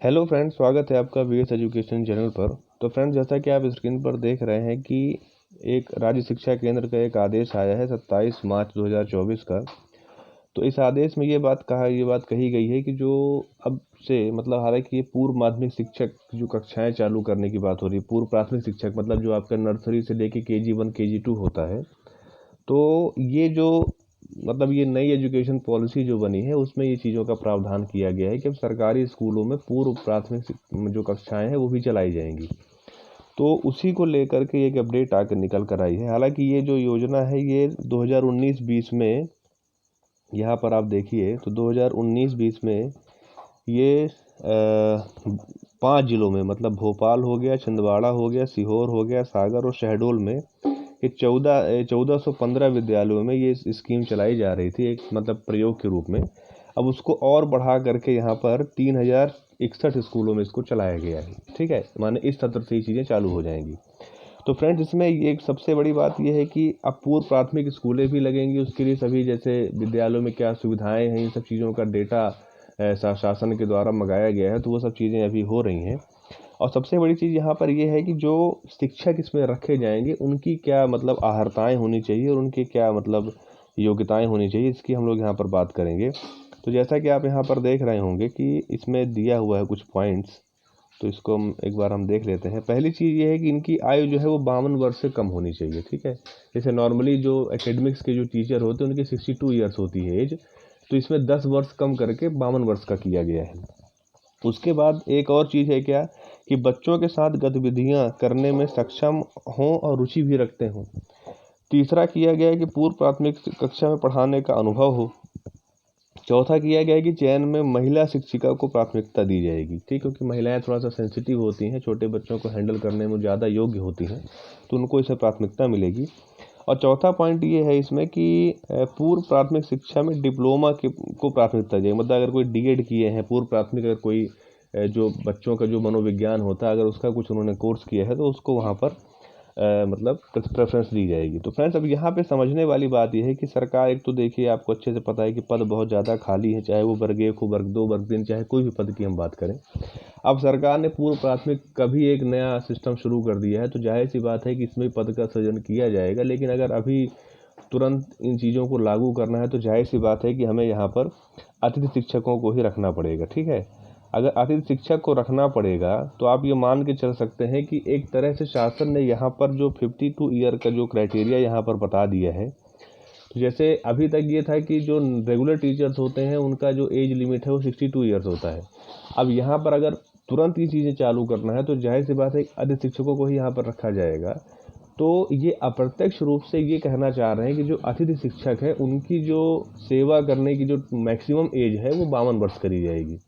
Hello friends, स्वागत है आपका वीएस एजुकेशन चैनल पर। तो फ्रेंड्स, जैसा कि आप स्क्रीन पर देख रहे हैं कि एक राज्य शिक्षा केंद्र का एक आदेश आया है 27 मार्च 2024 का। तो इस आदेश में ये बात कही गई है कि जो अब से मतलब हालांकि ये पूर्व माध्यमिक शिक्षक जो कक्षाएं चालू करने की बात हो रही है, पूर्व प्राथमिक शिक्षक मतलब जो आपका नर्सरी से लेके KG1 KG2 होता है। तो ये जो मतलब ये नई एजुकेशन पॉलिसी जो बनी है उसमें ये चीज़ों का प्रावधान किया गया है कि अब सरकारी स्कूलों में पूर्व प्राथमिक जो कक्षाएं हैं वो भी चलाई जाएंगी। तो उसी को लेकर के एक अपडेट आकर निकल कर आई है। हालांकि ये जो योजना है ये 2019-20 में, यहाँ पर आप देखिए तो 2019-20 में ये 5 जिलों में मतलब भोपाल हो गया, छिंदवाड़ा हो गया, सीहोर हो गया, सागर और शहडोल में ये 1415 विद्यालयों में ये स्कीम चलाई जा रही थी, एक मतलब प्रयोग के रूप में। अब उसको और बढ़ा करके यहाँ पर 3061 स्कूलों में इसको चलाया गया है। ठीक है, माने इस सत्र से ये चीज़ें चालू हो जाएंगी। तो फ्रेंड्स, इसमें ये एक सबसे बड़ी बात ये है कि अब पूर्व प्राथमिक स्कूलें भी लगेंगी। उसके लिए सभी जैसे विद्यालयों में क्या सुविधाएं हैं, इन सब चीज़ों का डेटा शासन के द्वारा मंगाया गया है। तो वो सब चीज़ें अभी हो रही हैं। और सबसे बड़ी चीज़ यहाँ पर ये है कि जो शिक्षक इसमें रखे जाएंगे उनकी क्या मतलब अहर्ताएँ होनी चाहिए और उनकी क्या मतलब योग्यताएं होनी चाहिए, इसकी हम लोग यहाँ पर बात करेंगे। तो जैसा कि आप यहाँ पर देख रहे होंगे कि इसमें दिया हुआ है कुछ पॉइंट्स, तो इसको एक बार हम देख लेते हैं। पहली चीज़ ये है कि इनकी आयु जो है वो 52 वर्ष से कम होनी चाहिए। ठीक है, जैसे नॉर्मली जो एकेडमिक्स के जो टीचर होते हैं उनकी 62 ईयर्स होती है एज, तो इसमें 10 वर्ष कम करके 52 वर्ष का किया गया है। उसके बाद एक और चीज़ है क्या कि बच्चों के साथ गतिविधियां करने में सक्षम हों और रुचि भी रखते हों। तीसरा किया गया है कि पूर्व प्राथमिक कक्षा में पढ़ाने का अनुभव हो। चौथा किया गया है कि चयन में महिला शिक्षिका को प्राथमिकता दी जाएगी। ठीक, क्योंकि महिलाएं थोड़ा सा सेंसिटिव होती हैं, छोटे बच्चों को हैंडल करने में ज़्यादा योग्य होती हैं, तो उनको इससे प्राथमिकता मिलेगी। और चौथा पॉइंट ये है इसमें कि पूर्व प्राथमिक शिक्षा में डिप्लोमा को प्राथमिकता दी। मतलब अगर कोई DED किए हैं पूर्व प्राथमिक, अगर कोई जो बच्चों का जो मनोविज्ञान होता है अगर उसका कुछ उन्होंने कोर्स किया है तो उसको वहाँ पर मतलब प्रेफरेंस दी जाएगी। तो फ्रेंड्स, अब यहाँ पे समझने वाली बात यह है कि सरकार, एक तो देखिए आपको अच्छे से पता है कि पद बहुत ज़्यादा खाली है, चाहे वो वर्ग 1 हो, वर्ग 2, वर्ग 3, चाहे कोई भी पद की हम बात करें। अब सरकार ने पूर्व प्राथमिक का भी एक नया सिस्टम शुरू कर दिया है, तो जाहिर सी बात है कि इसमें पद का सृजन किया जाएगा। लेकिन अगर अभी तुरंत इन चीज़ों को लागू करना है तो जाहिर सी बात है कि हमें यहाँ पर अतिथि शिक्षकों को ही रखना पड़ेगा। ठीक है, अगर अतिथि शिक्षक को रखना पड़ेगा तो आप ये मान के चल सकते हैं कि एक तरह से शासन ने यहाँ पर जो 52 ईयर का जो क्राइटेरिया यहाँ पर बता दिया है। तो जैसे अभी तक ये था कि जो रेगुलर टीचर्स होते हैं उनका जो एज लिमिट है वो 62 ईयर्स होता है। अब यहाँ पर अगर तुरंत ये चीज़ें चालू करना है तो जाहिर सी बात है अतिथि शिक्षकों को ही यहाँ पर रखा जाएगा। तो ये अप्रत्यक्ष रूप से ये कहना चाह रहे हैं कि जो अतिथि शिक्षक है उनकी जो सेवा करने की जो मैक्सिमम एज है वो 52 वर्ष करी जाएगी।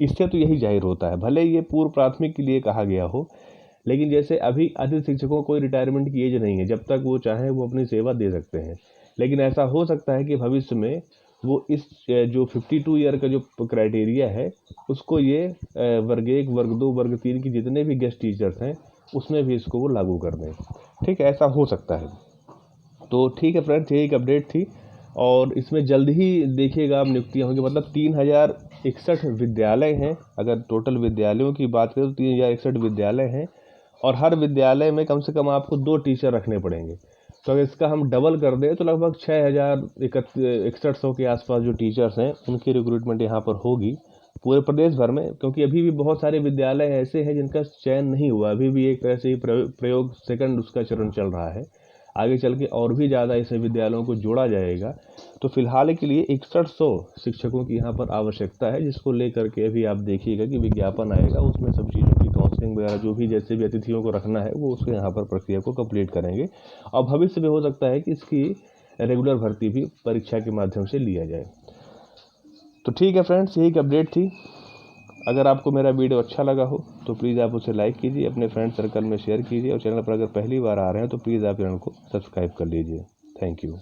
इससे तो यही जाहिर होता है, भले ये पूर्व प्राथमिक के लिए कहा गया हो, लेकिन जैसे अभी अतिथि शिक्षकों को कोई रिटायरमेंट की एज नहीं है, जब तक वो चाहें वो अपनी सेवा दे सकते हैं। लेकिन ऐसा हो सकता है कि भविष्य में वो इस जो 52 ईयर का जो क्राइटेरिया है उसको ये वर्ग 1, वर्ग 2, वर्ग 3 की जितने भी गेस्ट टीचर्स हैं उसमें भी इसको वो लागू कर दें। ठीक है, ऐसा हो सकता है। तो ठीक है फ्रेंड्स, यही एक अपडेट थी और इसमें जल्द ही देखिएगा आप नियुक्तियाँ होंगी। मतलब 3061 विद्यालय हैं। अगर टोटल विद्यालयों की बात करें तो 3061 विद्यालय हैं और हर विद्यालय में कम से कम आपको 2 टीचर रखने पड़ेंगे। तो अगर इसका हम डबल कर दें तो लगभग 6100 के आसपास जो टीचर्स हैं उनकी रिक्रूटमेंट यहाँ पर होगी पूरे प्रदेश भर में। क्योंकि अभी भी बहुत सारे विद्यालय ऐसे हैं जिनका चयन नहीं हुआ, अभी भी एक तरह से ही प्रयोग सेकंड उसका चरण चल रहा है। आगे चल के और भी ज़्यादा ऐसे विद्यालयों को जोड़ा जाएगा। तो फिलहाल के लिए 6100 शिक्षकों की यहाँ पर आवश्यकता है, जिसको लेकर के अभी आप देखिएगा कि विज्ञापन आएगा, उसमें सब चीज़ों की काउंसलिंग वगैरह जो भी जैसे भी अतिथियों को रखना है वो उसके यहाँ पर प्रक्रिया को कंप्लीट करेंगे। और भविष्य में हो सकता है कि इसकी रेगुलर भर्ती भी परीक्षा के माध्यम से लिया जाए। तो ठीक है फ्रेंड्स, यही एक अपडेट थी। अगर आपको मेरा वीडियो अच्छा लगा हो तो प्लीज़ आप उसे लाइक कीजिए, अपने फ्रेंड सर्कल में शेयर कीजिए और चैनल पर अगर पहली बार आ रहे हैं तो प्लीज़ आप चैनल को सब्सक्राइब कर लीजिए। Thank you.